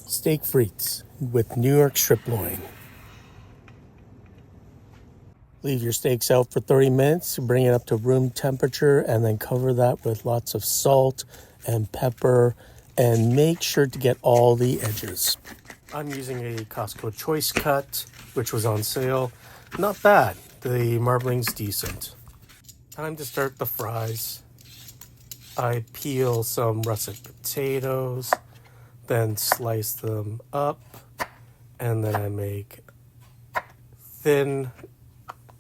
Steak frites with New York striploin. Leave your steaks out for 30 minutes, bring it up to room temperature, and then cover that with lots of salt and pepper, and make sure to get all the edges. I'm using a Costco choice cut, which was on sale. Not bad. The marbling's decent. Time to start the fries. I peel some russet potatoes, then slice them up, and then I make thin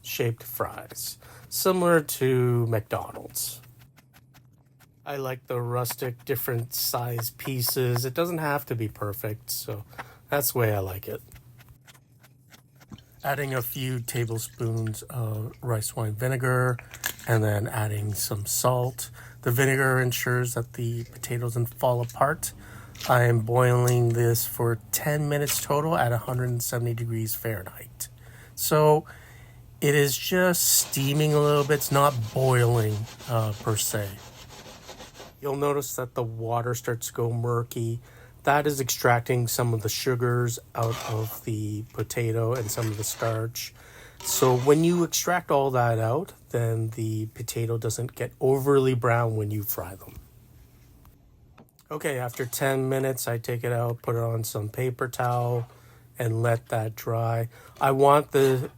shaped fries, similar to McDonald's. I like the rustic, different size pieces. It doesn't have to be perfect, so that's the way I like it. Adding a few tablespoons of rice wine vinegar, and then adding some salt. The vinegar ensures that the potatoes don't fall apart. I am boiling this for 10 minutes total at 170 degrees Fahrenheit. So it is just steaming a little bit. It's not boiling per se. You'll notice that the water starts to go murky. That is extracting some of the sugars out of the potato and some of the starch. So when you extract all that out, then the potato doesn't get overly brown when you fry them. Okay, after 10 minutes, I take it out, put it on some paper towel, and let that dry. I want the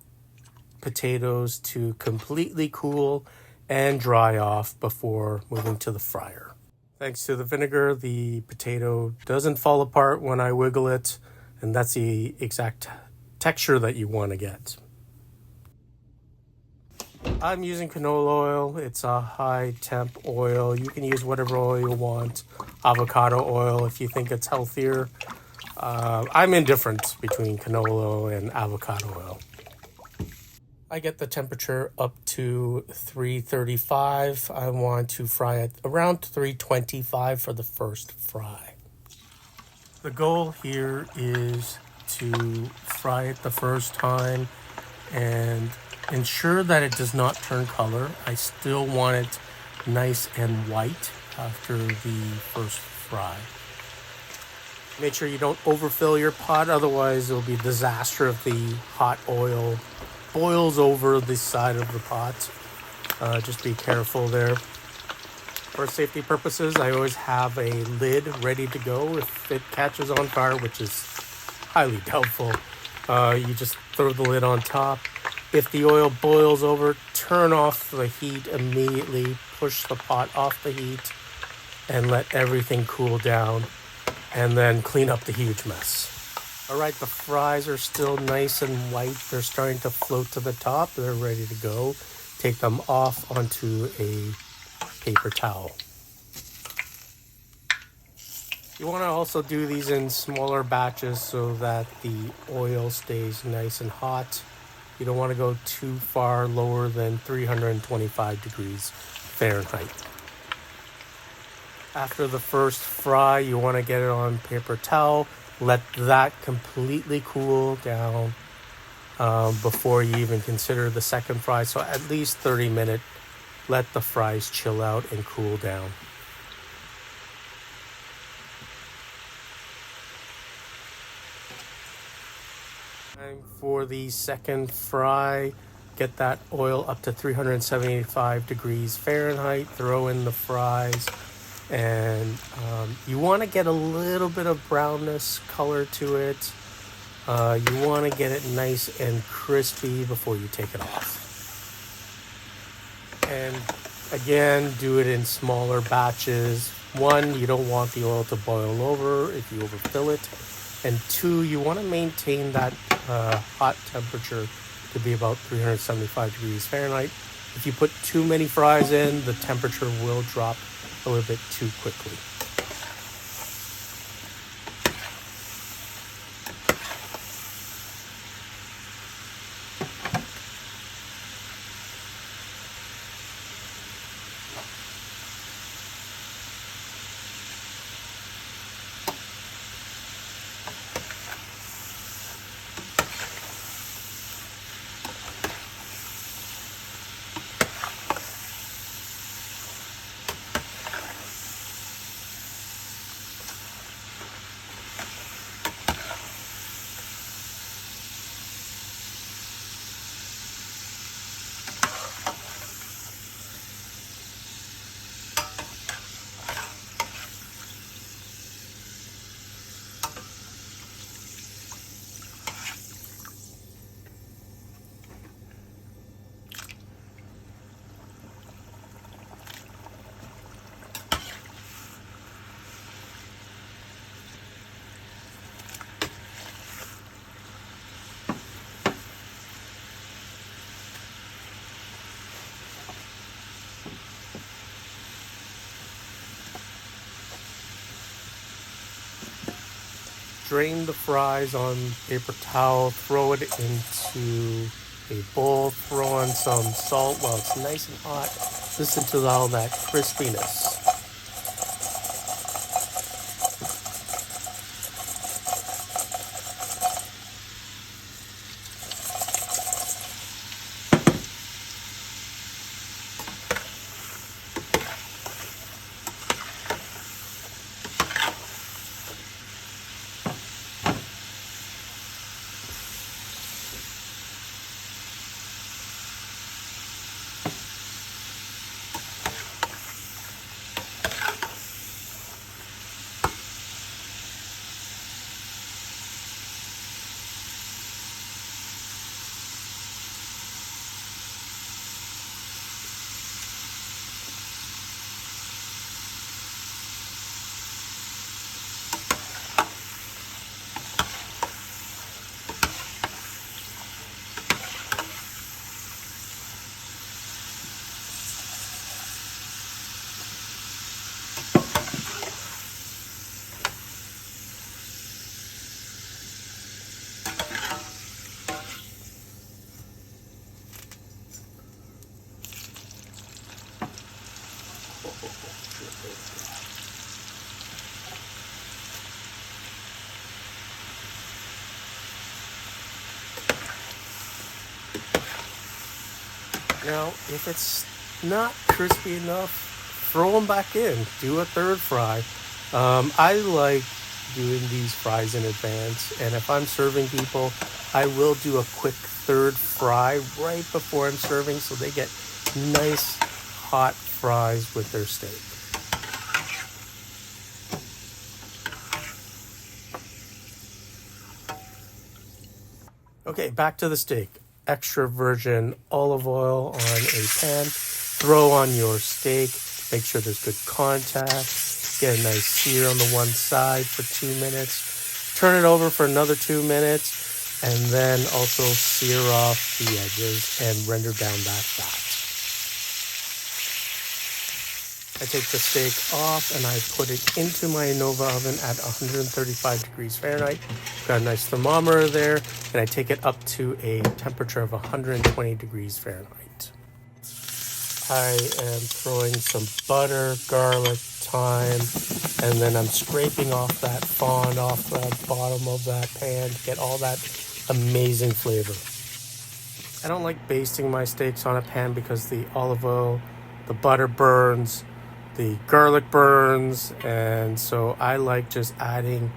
potatoes to completely cool and dry off before moving to the fryer. Thanks to the vinegar, the potato doesn't fall apart when I wiggle it, and that's the exact texture that you want to get. I'm using canola oil. It's a high temp oil. You can use whatever oil you want. Avocado oil if you think it's healthier. I'm indifferent between canola oil and avocado oil. I get the temperature up to 335. I want to fry it around 325 for the first fry. The goal here is to fry it the first time and ensure that it does not turn color. I still want it nice and white after the first fry. Make sure you don't overfill your pot, otherwise it'll be a disaster if the hot oil boils over the side of the pot. Just be careful there. For safety purposes, I always have a lid ready to go if it catches on fire, which is highly doubtful. You just throw the lid on top. If the oil boils over, turn off the heat immediately, push the pot off the heat, and let everything cool down, and then clean up the huge mess. Alright, the fries are still nice and white. They're starting to float to the top. They're ready to go. Take them off onto a paper towel. You want to also do these in smaller batches so that the oil stays nice and hot. You don't want to go too far lower than 325 degrees Fahrenheit. After the first fry, you want to get it on paper towel. Let that completely cool down before you even consider the second fry. So at least 30 minutes, let the fries chill out and cool down. Time for the second fry. Get that oil up to 375 degrees Fahrenheit. Throw in the fries. And you want to get a little bit of brownness color to it. You want to get it nice and crispy before you take it off. And again, do it in smaller batches. One, you don't want the oil to boil over if you overfill it. And two, you want to maintain that hot temperature to be about 375 degrees Fahrenheit. If you put too many fries in, the temperature will drop a little bit too quickly. drain the fries on paper towel, throw it into a bowl, throw on some salt while it's nice and hot. Listen to all that crispiness. Now, if it's not crispy enough, throw them back in. Do a third fry. I like doing these fries in advance, and if I'm serving people, I will do a quick third fry right before I'm serving so they get nice hot fries with their steak. Okay, back to the steak. Extra virgin olive oil on a pan. Throw on your steak. Make sure there's good contact. Get a nice sear on the one side for 2 minutes. Turn it over for another 2 minutes. And then also sear off the edges and render down that fat. I take the steak off and I put it into my Nova oven at 135 degrees Fahrenheit. Got a nice thermometer there, and I take it up to a temperature of 120 degrees Fahrenheit. I am throwing some butter, garlic, thyme, and then I'm scraping off that fond off the bottom of that pan to get all that amazing flavor. I don't like basting my steaks on a pan because the olive oil, the butter burns, the garlic burns, and so I like just adding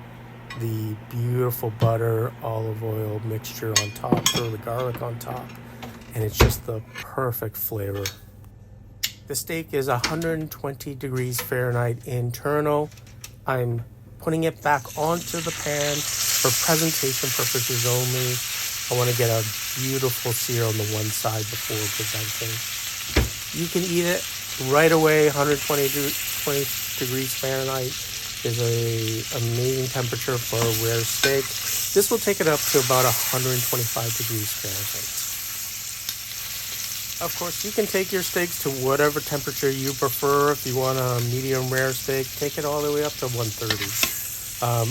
the beautiful butter olive oil mixture on top, throw the garlic on top, and it's just the perfect flavor. The steak is 120 degrees Fahrenheit internal. I'm putting it back onto the pan for presentation purposes only. I want to get a beautiful sear on the one side before presenting. You can eat it right away. 120 degrees Fahrenheit is a amazing temperature for a rare steak. This will take it up to about 125 degrees Fahrenheit. Of course, you can take your steaks to whatever temperature you prefer. If you want a medium rare steak, take it all the way up to 130.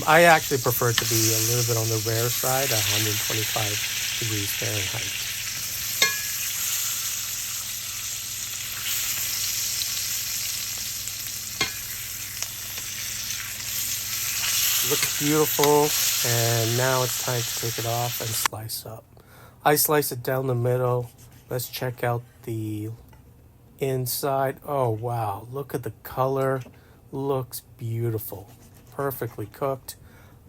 I actually prefer it to be a little bit on the rare side at 125 degrees Fahrenheit. Looks beautiful, and now it's time to take it off and slice up. I slice it down the middle. Let's check out the inside. Oh wow, look at the color. Looks beautiful. Perfectly cooked.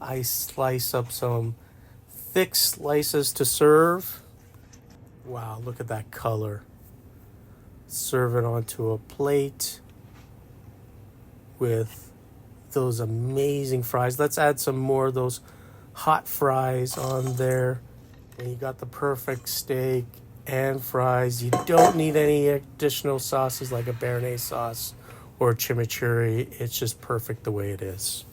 I slice up some thick slices to serve. Wow, look at that color. Serve it onto a plate with those amazing fries. Let's add some more of those hot fries on there. And you got the perfect steak and fries. You don't need any additional sauces like a béarnaise sauce or chimichurri. It's just perfect the way it is.